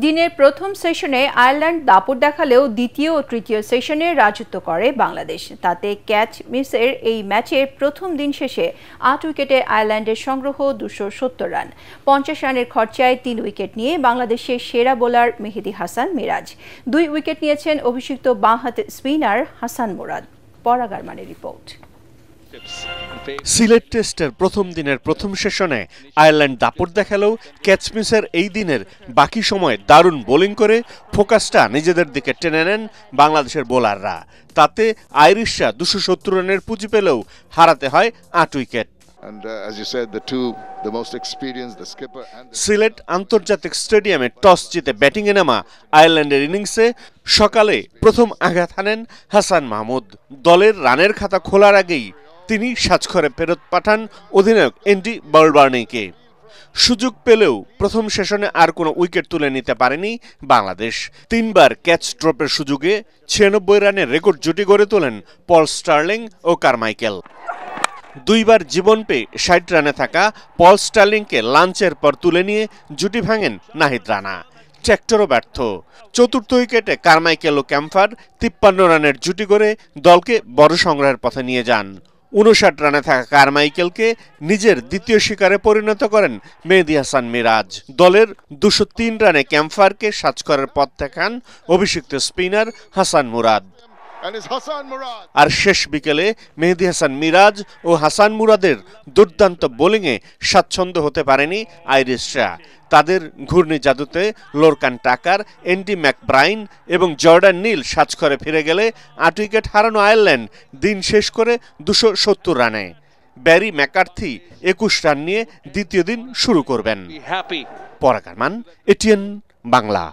দিনের প্রথম সেশনে আয়ারল্যান্ড দাপট দেখালেও দ্বিতীয় ও তৃতীয় সেশনে রাজত্ব করে বাংলাদেশ। তাতে ক্যাচ মিসের এই ম্যাচের প্রথম দিন শেষে ৮ উইকেটে আয়ারল্যান্ডের সংগ্রহ ২৭০ রান। ৫০ রানের খরচায় ৩ উইকেট নিয়ে বাংলাদেশের সেরা বোলার মেহেদী হাসান মিরাজ। ২ উইকেট নিয়েছেন অভিষিক্ত বাঁহাতি স্পিনার হাসান মুরাদ। পরাগ আরমানের রিপোর্ট। সিলেট টেস্টের প্রথম দিনের প্রথম সেশনে আয়ারল্যান্ড দাপট দেখালেও ক্যাচ মিসের এই দিনের বাকি সময় দারুণ বোলিং করে ফোকাসটা নিজেদের দিকে টেনে নেন বাংলাদেশের বোলাররা। তাতে আইরিশরা ২৭০ রানের পুঁজি পেলেও হারাতে হয় ৮ উইকেট। সিলেট আন্তর্জাতিক স্টেডিয়ামে টস জিতে ব্যাটিংয়ে নামা আয়ারল্যান্ডের ইনিংসে সকালে প্রথম আঘাত হানেন হাসান মাহমুদ। দলের রানের খাতা খোলার আগেই তিনি সাজঘরে ফেরত পাঠান অধিনায়ক এন্ডি বার্বার্নিকে। সুযোগ পেলেও প্রথম সেশনে আর কোনো উইকেট তুলে নিতে পারেনি বাংলাদেশ। ৩বার ক্যাচ ড্রপের সুযোগে ৯৬ রানের রেকর্ড জুটি গড়ে তোলেন পল স্টার্লিং ও কারমাইকেল। ২বার জীবন পেয়ে ৬০ রানে থাকা পল স্টার্লিংকে লাঞ্চের পর তুলে নিয়ে জুটি ভাঙেন নাহিদ রানা। ট্র্যাক্টরও ব্যর্থ। চতুর্থ উইকেটে কারমাইকেল ও ক্যাম্পার ৫৩ রানের জুটি করে দলকে বড় সংগ্রহের পথে নিয়ে যান। ৫৯ রানে থাকা কারমাইকেলকে নিজের দ্বিতীয় শিকারে পরিণত করেন মেহেদী হাসান মিরাজ। দলের ২০৩ রানে ক্যাম্পারকে সাজঘরের পথ দেখান অভিষিক্ত স্পিনার হাসান মুরাদ। আর শেষ বিকেলে মেহেদী হাসান মিরাজ ও হাসান মুরাদের দুর্দান্ত বোলিংয়ে স্বাচ্ছন্দ্য হতে পারেনি আইরিশরা। তাদের ঘূর্ণি জাদুতে লোরকান টাকার, এন্ডি ম্যাকব্রাইন এবং জর্ডান নীল সাজঘরে ফিরে গেলে ৮ উইকেট হারানো আয়ারল্যান্ড দিন শেষ করে ২৭০ রানে। ব্যারি ম্যাকার্থি ২১ রান নিয়ে দ্বিতীয় দিন শুরু করবেন। পরাগ আরমান, এটিএন বাংলা।